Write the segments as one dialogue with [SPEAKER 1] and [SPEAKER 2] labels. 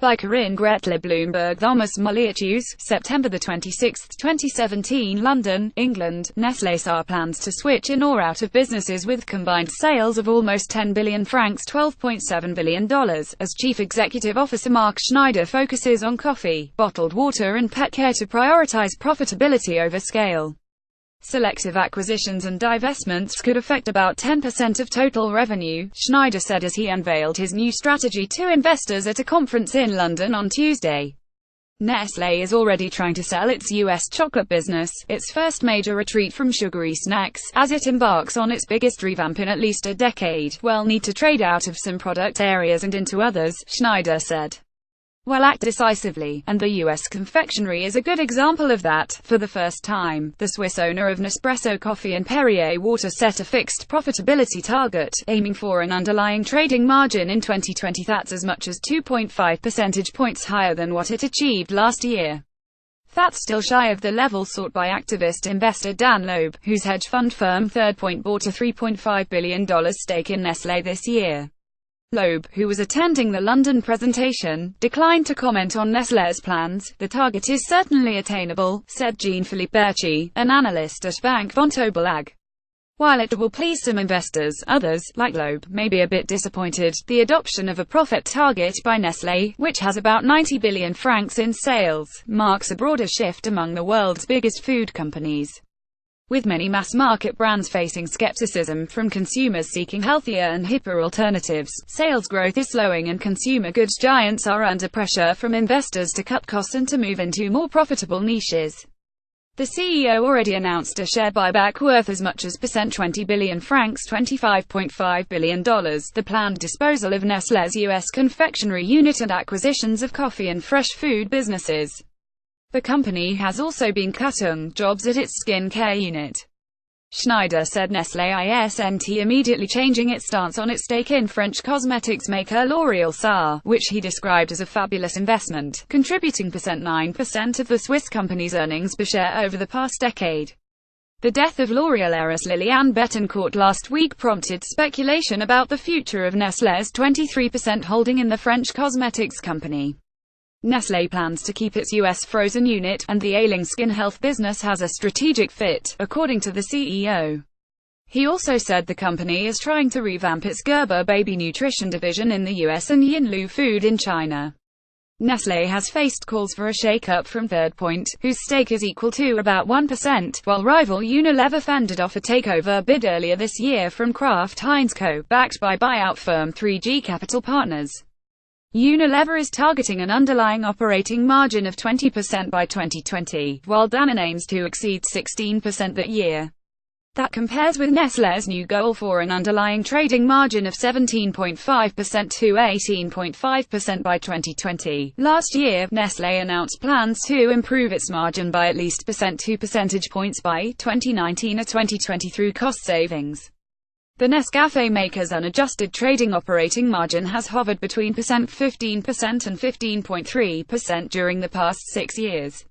[SPEAKER 1] By Corinne Gretler, Bloomberg. Thomas Muliachius, September 26, 2017. London, England. Nestlé SA plans to switch in or out of businesses with combined sales of almost 10 billion francs $12.7 billion, as Chief Executive Officer Mark Schneider focuses on coffee, bottled water and pet care to prioritize profitability over scale. Selective acquisitions and divestments could affect about 10% of total revenue, Schneider said as he unveiled his new strategy to investors at a conference in London on Tuesday. Nestlé is already trying to sell its U.S. chocolate business, its first major retreat from sugary snacks, as it embarks on its biggest revamp in at least a decade. We'll need to trade out of some product areas and into others, Schneider said. We'll act decisively, and the U.S. confectionery is a good example of that. For the first time, the Swiss owner of Nespresso Coffee and Perrier Water set a fixed profitability target, aiming for an underlying trading margin in 2020 that's as much as 2.5 percentage points higher than what it achieved last year. That's still shy of the level sought by activist investor Dan Loeb, whose hedge fund firm Third Point bought a $3.5 billion stake in Nestlé this year. Loeb, who was attending the London presentation, declined to comment on Nestlé's plans. The target is certainly attainable, said Jean-Philippe Bertschy, an analyst at Bank Vontobel AG. While it will please some investors, others, like Loeb, may be a bit disappointed. The adoption of a profit target by Nestlé, which has about 90 billion francs in sales, marks a broader shift among the world's biggest food companies. With many mass-market brands facing skepticism from consumers seeking healthier and hipper alternatives, sales growth is slowing and consumer goods giants are under pressure from investors to cut costs and to move into more profitable niches. The CEO already announced a share buyback worth as much as 20 billion francs $25.5 billion, the planned disposal of Nestlé's U.S. confectionery unit and acquisitions of coffee and fresh food businesses. The company has also been cutting jobs at its skin care unit. Schneider said Nestlé isn't immediately changing its stance on its stake in French cosmetics maker L'Oréal SA, which he described as a fabulous investment, contributing 9% of the Swiss company's earnings per share over the past decade. The death of L'Oréal heiress Liliane Bettencourt last week prompted speculation about the future of Nestlé's 23% holding in the French cosmetics company. Nestlé plans to keep its U.S. frozen unit, and the ailing skin health business has a strategic fit, according to the CEO. He also said the company is trying to revamp its Gerber baby nutrition division in the U.S. and Yinlu Food in China. Nestlé has faced calls for a shake-up from Third Point, whose stake is equal to about 1%, while rival Unilever fended off a takeover bid earlier this year from Kraft Heinz Co., backed by buyout firm 3G Capital Partners. Unilever is targeting an underlying operating margin of 20% by 2020, while Danone aims to exceed 16% that year. That compares with Nestlé's new goal for an underlying trading margin of 17.5% to 18.5% by 2020. Last year, Nestlé announced plans to improve its margin by at least 2 percentage points by 2019 or 2020 through cost savings. The Nescafé maker's unadjusted trading operating margin has hovered between 15% and 15.3% during the past 6 years.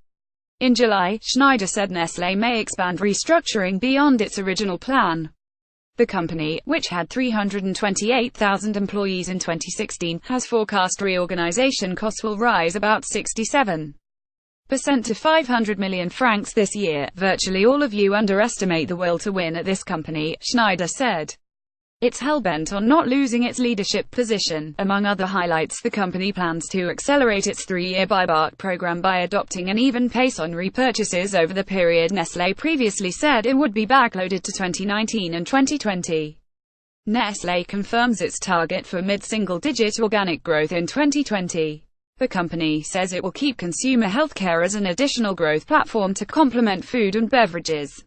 [SPEAKER 1] In July, Schneider said Nestlé may expand restructuring beyond its original plan. The company, which had 328,000 employees in 2016, has forecast reorganization costs will rise about 67% to 500 million francs this year. Virtually all of you underestimate the will to win at this company, Schneider said. It's hell-bent on not losing its leadership position. Among other highlights, the company plans to accelerate its 3-year buyback program by adopting an even pace on repurchases over the period. Nestlé previously said it would be backloaded to 2019 and 2020. Nestlé confirms its target for mid-single-digit organic growth in 2020. The company says it will keep consumer healthcare as an additional growth platform to complement food and beverages.